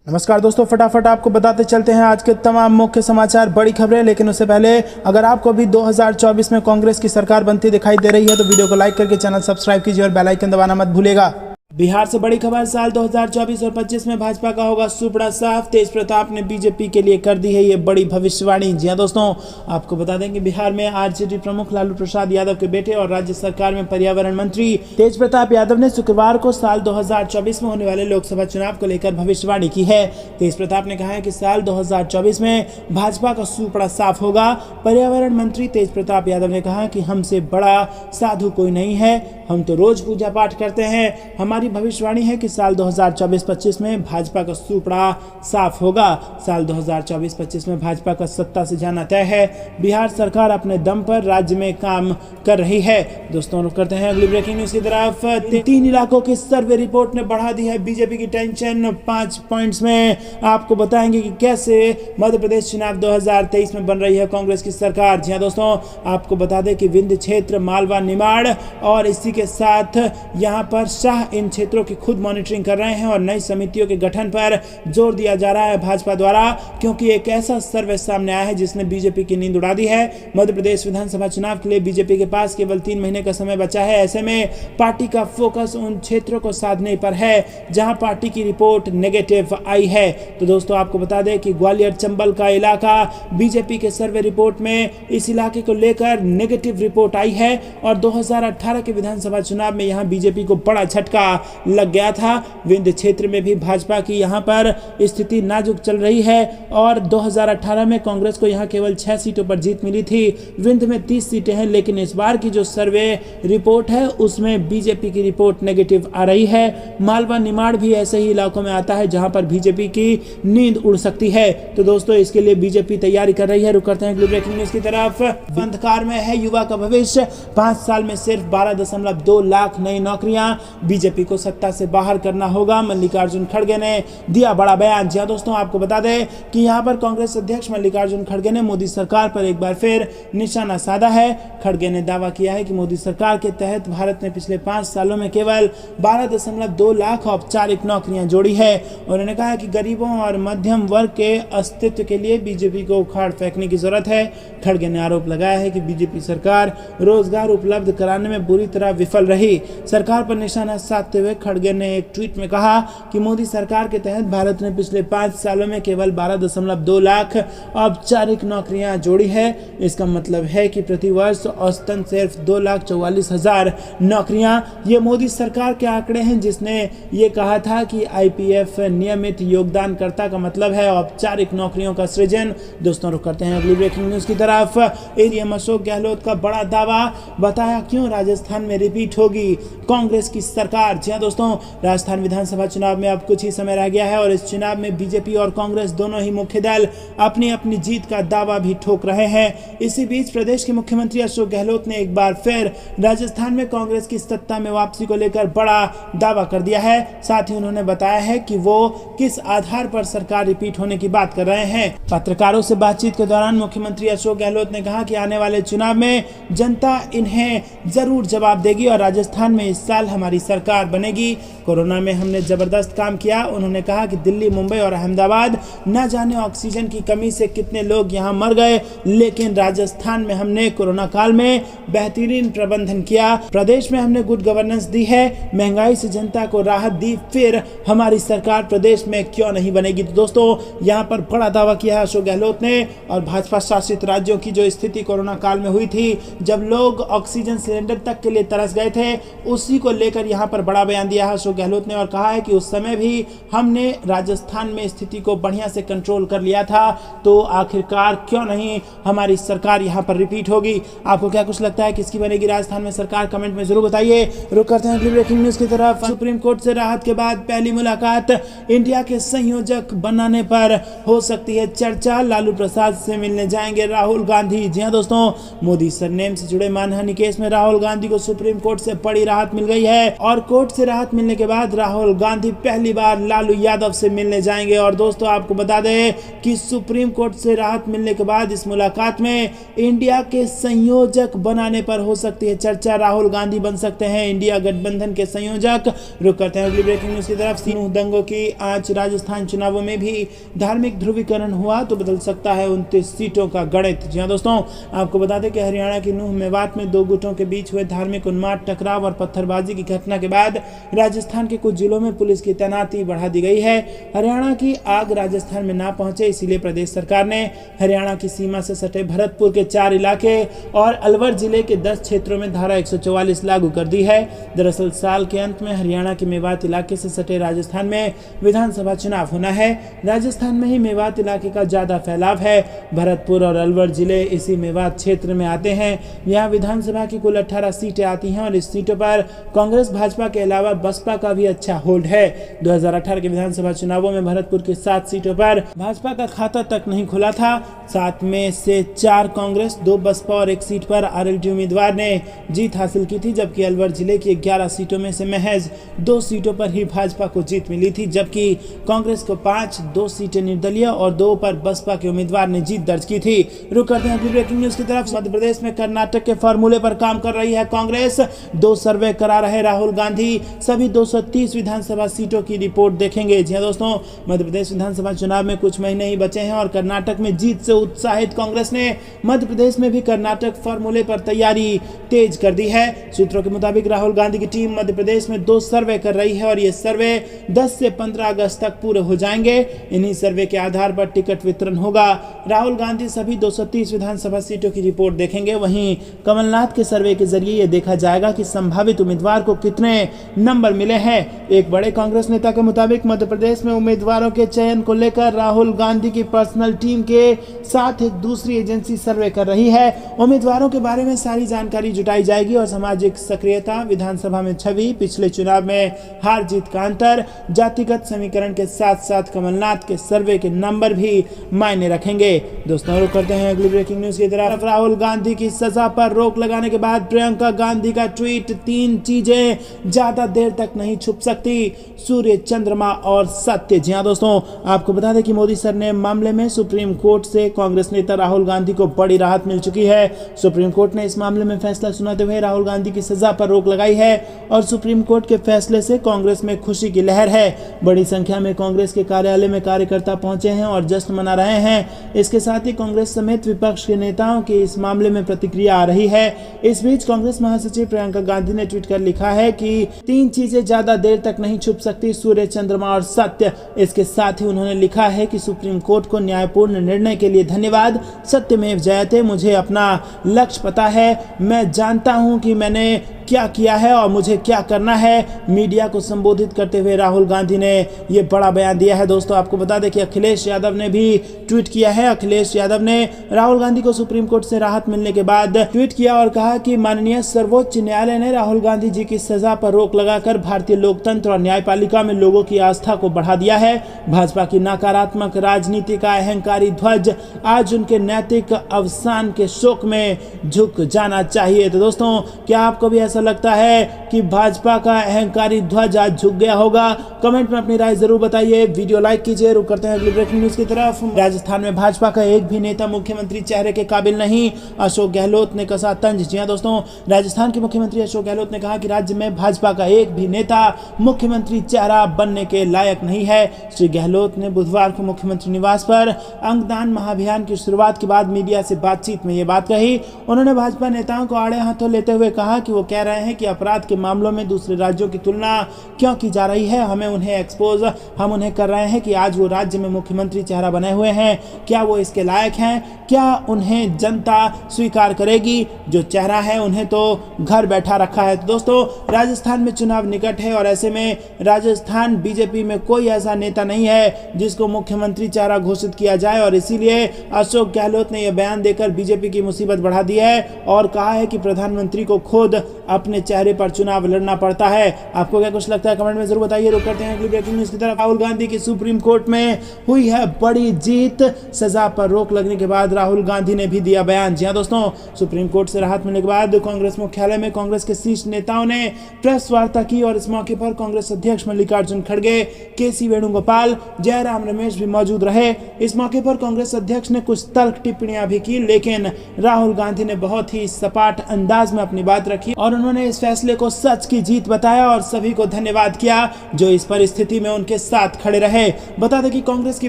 नमस्कार दोस्तों, फटाफट आपको बताते चलते हैं आज के तमाम मुख्य समाचार, बड़ी खबरें। लेकिन उससे पहले अगर आपको भी 2024 में कांग्रेस की सरकार बनती दिखाई दे रही है तो वीडियो को लाइक करके चैनल सब्सक्राइब कीजिए और बेल आइकन दबाना मत भूलिएगा। बिहार से बड़ी खबर, साल 2024 और 25 में भाजपा का होगा सुपड़ा साफ। तेज प्रताप ने बीजेपी के लिए कर दी है ये बड़ी भविष्यवाणी। जी हां दोस्तों, आपको बता दें कि बिहार में आरजेडी प्रमुख लालू प्रसाद यादव के बेटे और राज्य सरकार में पर्यावरण मंत्री तेज प्रताप यादव ने शुक्रवार को साल 2024 में होने वाले लोकसभा चुनाव को लेकर भविष्यवाणी की है। तेज प्रताप ने कहा है कि साल 2024 में भाजपा का सुपड़ा साफ होगा। पर्यावरण मंत्री तेज प्रताप यादव ने कहा कि हमसे बड़ा साधु कोई नहीं है, हम तो रोज पूजा पाठ करते हैं। हमारी भविष्यवाणी है कि साल 2024-25 में भाजपा का सुपड़ा साफ होगा। साल 2024-25 में भाजपा का सत्ता से जाना तय है। बिहार सरकार अपने दम पर राज्य में काम कर रही है। दोस्तों रुक करते हैं अगली ब्रेकिंग न्यूज की तरफ। 3 इलाकों की सर्वे रिपोर्ट ने बढ़ा दी है बीजेपी की टेंशन। 5 पॉइंट्स में आपको बताएंगे कि कैसे मध्य प्रदेश चुनाव 2023 में बन रही है कांग्रेस की सरकार। जी हाँ दोस्तों, आपको बता दें कि विंध्य क्षेत्र, मालवा, निमाड़ और इसी के साथ यहाँ पर शाह इन क्षेत्रों की खुद मॉनिटरिंग कर रहे हैं और नई समितियों के गठन पर जोर दिया जा रहा है भाजपा द्वारा, क्योंकि एक ऐसा सर्वे सामने आया है जिसने बीजेपी की नींद उड़ा दी है। मध्य प्रदेश विधानसभा चुनाव के लिए बीजेपी के पास केवल 3 महीने का समय बचा है। ऐसे में पार्टी का फोकस उन क्षेत्रों को साधने पर है जहां पार्टी की रिपोर्ट नेगेटिव आई है। तो दोस्तों आपको बता दें कि ग्वालियर चंबल का इलाका बीजेपी के सर्वे रिपोर्ट में इस इलाके को लेकर नेगेटिव रिपोर्ट आई है और 2018 के विधानसभा चुनाव में यहां बीजेपी को बड़ा झटका लग गया था। विंध्य क्षेत्र में भी भाजपा की यहां पर स्थिति नाजुक चल रही है और 2018 में कांग्रेस को यहां केवल 6 सीटों पर जीत मिली थी। विंध्य में 30 सीटें हैं, लेकिन इस बार की जो सर्वे रिपोर्ट है उसमें बीजेपी की रिपोर्ट नेगेटिव आ रही है। मालवा, निमाड़ भी ऐसे ही इलाकों में आता है जहां पर बीजेपी की नींद उड़ सकती है। तो दोस्तों इसके लिए बीजेपी तैयारी कर रही है। रुक करते हैं अगली ब्रेकिंग न्यूज की तरफ। अंधकार में है युवा का भविष्य, 5 साल में सिर्फ 12.2 लाख नई नौकरियां बीजेपी को सत्ता से बाहर करना होगा। मल्लिकार्जुन खड़गे ने दिया बड़ा बयान। जी दोस्तों, आपको बता दें कि यहां पर कांग्रेस अध्यक्ष मल्लिकार्जुन खड़गे ने मोदी सरकार पर एक बार फिर निशाना साधा है। खड़गे ने दावा किया है कि मोदी सरकार के तहत भारत ने पिछले 5 सालों में केवल 12.2 लाख औपचारिक नौकरियां जोड़ी है। उन्होंने कहा कि गरीबों और मध्यम वर्ग के अस्तित्व के लिए बीजेपी को उखाड़ फेंकने की जरूरत है। खड़गे ने आरोप लगाया है कि बीजेपी सरकार रोजगार उपलब्ध कराने में बुरी तरह विफल रही। सरकार पर निशाना साधते हुए खड़गे ने एक ट्वीट में कहा कि मोदी सरकार के तहत भारत ने पिछले 5 सालों में केवल 12.2 लाख औपचारिक नौकरियां जोड़ी है। इसका मतलब है कि प्रतिवर्ष औसतन सिर्फ 2,44,000 नौकरियां। ये मोदी सरकार के आंकड़े हैं, जिसने ये कहा था कि आईपीएफ नियमित योगदानकर्ता का मतलब है औपचारिक नौकरियों का सृजन। दोस्तों रुक करते हैं अगली ब्रेकिंग न्यूज की तरफ। एडीएम अशोक गहलोत का बड़ा दावा, बताया क्यों राजस्थान में रिपीट होगी कांग्रेस की सरकार। जी हां दोस्तों, राजस्थान विधानसभा चुनाव में अब कुछ ही समय रह गया है और इस चुनाव में बीजेपी और कांग्रेस दोनों ही मुख्य दल अपनी अपनी जीत का दावा भी ठोक रहे हैं। इसी बीच प्रदेश के मुख्यमंत्री अशोक गहलोत ने एक बार फिर राजस्थान में कांग्रेस की सत्ता में वापसी को लेकर बड़ा दावा कर दिया है। साथ ही उन्होंने बताया है कि वो किस आधार पर सरकार रिपीट होने की बात कर रहे हैं। पत्रकारों से बातचीत के दौरान मुख्यमंत्री अशोक गहलोत ने कहा कि आने वाले चुनाव में जनता इन्हें जरूर जवाब देगी और राजस्थान में इस साल हमारी सरकार बनेगी। कोरोना में हमने जबरदस्त काम किया। उन्होंने कहा कि दिल्ली, मुंबई और अहमदाबाद न जाने ऑक्सीजन की कमी से कितने लोग यहां मर गए, लेकिन राजस्थान में हमने कोरोना काल में बेहतरीन प्रबंधन किया। प्रदेश में हमने गुड गवर्नेंस दी है, महंगाई से जनता को राहत दी, फिर हमारी सरकार प्रदेश में क्यों नहीं बनेगी। तो दोस्तों यहां पर बड़ा दावा किया है अशोक गहलोत ने। और भाजपा शासित राज्यों की जो स्थिति कोरोना काल में हुई थी, जब लोग ऑक्सीजन सिलेंडर तक के लिए तरस गए थे, उसी को लेकर यहां पर बड़ा बयान दिया है अशोक गहलोत ने और कहा है कि उस समय भी हमने राजस्थान में स्थिति को बढ़िया से कंट्रोल कर लिया था, तो आखिरकार क्यों नहीं हमारी सरकार यहां पर रिपीट होगी। आपको क्या कुछ लगता है किसकी बनेगी राजस्थान में सरकार, कमेंट में जरूर बताइए। रुक करते हैं अगली ब्रेकिंग न्यूज की तरफ। सुप्रीम कोर्ट से राहत के बाद पहली मुलाकात, इंडिया के संयोजक बनाने पर हो सकती है चर्चा। लालू प्रसाद से मिलने जाएंगे राहुल गांधी। जी हां दोस्तों, मोदी सरनेम से जुड़े मानहानि केस में राहुल गांधी को सुप्रीम कोर्ट से बड़ी राहत मिल गई है और कोर्ट कोर्ट से राहत मिलने के बाद राहुल गांधी पहली बार लालू यादव से मिलने जाएंगे। और दोस्तों आपको बता दें कि सुप्रीम कोर्ट से राहत मिलने के बाद इस मुलाकात में इंडिया के संयोजक बनाने पर हो सकती है चर्चा। राहुल गांधी बन सकते हैं इंडिया गठबंधन के संयोजक। रुक करते हैं अगली ब्रेकिंग न्यूज की तरफ। सिंह दंगों की आज राजस्थान चुनावों में भी धार्मिक ध्रुवीकरण हुआ तो बदल सकता है 29 सीटों का गणित। जी हाँ दोस्तों, आपको बता दें कि हरियाणा की नूंह मेवात में दो गुटों के बीच हुए धार्मिक उन्माद, टकराव और पत्थरबाजी की घटना के बाद राजस्थान के कुछ जिलों में पुलिस की तैनाती बढ़ा दी गई है। हरियाणा की आग राजस्थान में ना पहुंचे, इसीलिए प्रदेश सरकार ने हरियाणा की सीमा से सटे भरतपुर के 4 इलाके और अलवर जिले के 10 क्षेत्रों में धारा 144 लागू कर दी है। दरअसल साल के अंत में हरियाणा के मेवात इलाके से सटे राजस्थान में विधानसभा चुनाव होना है। राजस्थान में ही मेवात इलाके का ज्यादा फैलाव है। भरतपुर और अलवर जिले इसी मेवात क्षेत्र में आते हैं। यहाँ विधानसभा की कुल 18 सीटें आती हैं और इस सीटों पर कांग्रेस भाजपा के अलावा बसपा का भी अच्छा होल्ड है। 2018 के विधानसभा चुनावों में भरतपुर की 7 सीटों पर भाजपा का खाता तक नहीं खुला था। 7 में से 4 कांग्रेस, 2 बसपा और 1 सीट पर आरएलडी उम्मीदवार ने जीत हासिल की थी, जबकि अलवर जिले की 11 सीटों में से महज 2 सीटों पर ही भाजपा को जीत मिली थी, जबकि कांग्रेस को 5, 2 सीटें निर्दलीय और 2 पर बसपा के उम्मीदवार ने जीत दर्ज की थी। रुक करते हैं अगली ब्रेकिंग न्यूज की तरफ। मध्य प्रदेश में कर्नाटक के फार्मूले पर काम कर रही है कांग्रेस। 2 सर्वे करा रहे राहुल गांधी सभी 230 विधानसभा सीटों की रिपोर्ट देखेंगे। जी हाँ दोस्तों, मध्य प्रदेश विधानसभा चुनाव में कुछ महीने ही बचे हैं और कर्नाटक में जीत से उत्साहित कांग्रेस ने मध्य प्रदेश में भी कर्नाटक फार्मूले पर तैयारी तेज कर दी है। सूत्रों के मुताबिक राहुल गांधी की टीम मध्य प्रदेश में 2 सर्वे कर रही है और ये सर्वे 10 से 15 अगस्त तक पूरे हो जाएंगे। इन्हीं सर्वे के आधार पर टिकट वितरण होगा। राहुल गांधी सभी 230 विधानसभा सीटों की रिपोर्ट देखेंगे। वहीं कमलनाथ के सर्वे के जरिए यह देखा जाएगा कि संभावित उम्मीदवार को कितने नंबर मिले हैं। एक बड़े कांग्रेस नेता के मुताबिक मध्य प्रदेश में उम्मीदवारों के चयन को लेकर राहुल गांधी की पर्सनल टीम के साथ एक दूसरी एजेंसी सर्वे कर रही है। उम्मीदवारों के बारे में सारी जानकारी जुटाई जाएगी और सामाजिक सक्रियता, विधानसभा में छवि, पिछले चुनाव में हार जीत का अंतर, जातिगत समीकरण के साथ साथ कमलनाथ के सर्वे के नंबर भी मायने रखेंगे। दोस्तों रुक करते हैं अगली ब्रेकिंग न्यूज की तरफ। राहुल गांधी की सजा पर रोक लगाने के बाद प्रियंका गांधी का ट्वीट, 3 चीजें ज्यादा देर तक नहीं छुप सकती, सूर्य, चंद्रमा और सत्य। जी हाँ दोस्तों, आपको बता दें कि मोदी सर ने मामले में सुप्रीम कोर्ट से कांग्रेस नेता राहुल गांधी को बड़ी राहत मिल चुकी है। सुप्रीम कोर्ट ने इस मामले में फैसला सुनाते हुए राहुल गांधी की सजा पर रोक लगाई है और सुप्रीम कोर्ट के फैसले से कांग्रेस में खुशी की लहर है। बड़ी संख्या में कांग्रेस के कार्यालय में कार्यकर्ता पहुंचे हैं और जश्न मना रहे हैं। इसके साथ ही कांग्रेस समेत विपक्ष के नेताओं की इस मामले में प्रतिक्रिया आ रही है। इस बीच कांग्रेस महासचिव प्रियंका गांधी ने ट्वीट कर लिखा है कि 3 चीजें ज्यादा देर तक नहीं छुप सकती, सूर्य, चंद्रमा और सत्य। इसके साथ ही उन्होंने लिखा है कि सुप्रीम कोर्ट को न्यायपूर्ण निर्णय के लिए धन्यवाद। सत्यमेव जयते, मुझे अपना लक्ष्य पता है, मैं जानता हूं कि मैंने क्या किया है और मुझे क्या करना है। मीडिया को संबोधित करते हुए राहुल गांधी ने यह बड़ा बयान दिया है। दोस्तों आपको बता दें कि अखिलेश यादव ने भी ट्वीट किया है। अखिलेश यादव ने राहुल गांधी को सुप्रीम कोर्ट से राहत मिलने के बाद ट्वीट किया और कहा कि माननीय सर्वोच्च न्यायालय ने राहुल गांधी जी की सजा पर रोक लगाकर भारतीय लोकतंत्र और न्यायपालिका में लोगों की आस्था को बढ़ा दिया है। भाजपा की नकारात्मक राजनीति का अहंकारी ध्वज आज उनके नैतिक अवसान के शोक में झुक जाना चाहिए। तो दोस्तों क्या आपको भी लगता है कि भाजपा का अहंकारी ध्वज आज झुक गया होगा? कमेंट में अपनी राय जरूर बताइए। वीडियो लाइक कीजिए। रुक करते हैं अगली ब्रेकिंग न्यूज की तरफ। राजस्थान में भाजपा का एक भी नेता मुख्यमंत्री चेहरे के काबिल नहीं, अशोक गहलोत ने कसा तंज। जी हां दोस्तों, राजस्थान के मुख्यमंत्री अशोक गहलोत ने कहा कि राज्य में भाजपा का एक भी नेता मुख्यमंत्री चेहरा बनने के लायक नहीं है। श्री गहलोत ने बुधवार को मुख्यमंत्री निवास पर अंगदान महाअभियान की शुरुआत के बाद मीडिया से बातचीत में ये बात कही। उन्होंने भाजपा नेताओं को आड़े हाथों लेते हुए कहा कि वो कह रहे हैं कि अपराध के मामलों में दूसरे राज्यों की तुलना क्यों की जा रही है। हम उन्हें कर रहे हैं कि आज वो राज्य में मुख्यमंत्री चेहरा बने हुए हैं, क्या वो इसके लायक हैं? क्या उन्हें जनता स्वीकार करेगी? जो चेहरा है उन्हें तो घर बैठा रखा है। तो दोस्तों राजस्थान में चुनाव निकट है और ऐसे में राजस्थान बीजेपी में कोई ऐसा नेता नहीं है जिसको मुख्यमंत्री चेहरा घोषित किया जाए और इसीलिए अशोक गहलोत ने यह बयान देकर बीजेपी की मुसीबत बढ़ा दी है और कहा है कि प्रधानमंत्री को खुद अपने चेहरे पर चुनाव लड़ना पड़ता है। आपको क्या कुछ लगता है कमेंट में जरूर बताइए। रुक करते हैं अगली ब्रेकिंग न्यूज की तरफ। राहुल गांधी की सुप्रीम कोर्ट में हुई है बड़ी जीत, सजा पर रोक लगने के बाद राहुल गांधी ने भी दिया बयान। जी हां दोस्तों, सुप्रीम कोर्ट से राहत मिलने के बाद कांग्रेस मुख्यालय में कांग्रेस के शीर्ष नेताओं ने प्रेस वार्ता की और इस मौके पर कांग्रेस अध्यक्ष मल्लिकार्जुन खड़गे, केसी वेणुगोपाल, जयराम रमेश भी मौजूद रहे। इस मौके पर कांग्रेस अध्यक्ष ने कुछ तल्ख टिप्पणियां भी की, लेकिन राहुल गांधी ने बहुत ही सपाट अंदाज में अपनी बात रखी और उन्होंने इस फैसले को सच की जीत बताया और सभी को धन्यवाद किया जो इस परिस्थिति में उनके साथ खड़े रहे। बता दें कि कांग्रेस की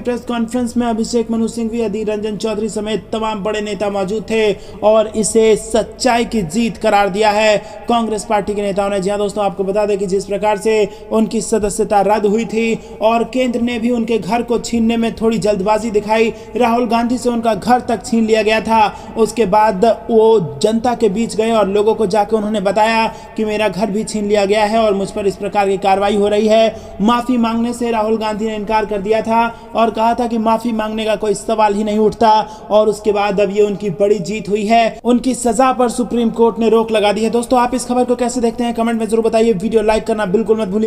प्रेस कॉन्फ्रेंस में अभिषेक मनु सिंघवी, अधीर रंजन चौधरी समेत तमाम बड़े नेता मौजूद थे और इसे सच्चाई की जीत करार दिया है कांग्रेस पार्टी के नेताओं ने। जी हां दोस्तों, आपको बता दें कि जिस प्रकार से उनकी सदस्यता रद्द हुई थी और केंद्र ने भी उनके घर को छीनने में थोड़ी जल्दबाजी दिखाई, राहुल गांधी से उनका घर तक छीन लिया गया था। उसके बाद वो जनता के बीच गए और लोगों को जाकर उन्होंने बताया कि मेरा घर भी छीन लिया गया है और मुझ पर इस प्रकार की कार्रवाई हो रही है। माफी मांगने से राहुल गांधी ने इनकार कर दिया था और कहा था कि माफी मांगने का कोई सवाल ही नहीं उठता और उसके बाद अब ये उनकी बड़ी जीत हुई है। उनकी सजा पर सुप्रीम कोर्ट ने रोक लगा दी है। दोस्तों, आप इस खबर को कैसे देखते हैं कमेंट में जरूर बताइए। वीडियो लाइक करना बिल्कुल मत भूलिए।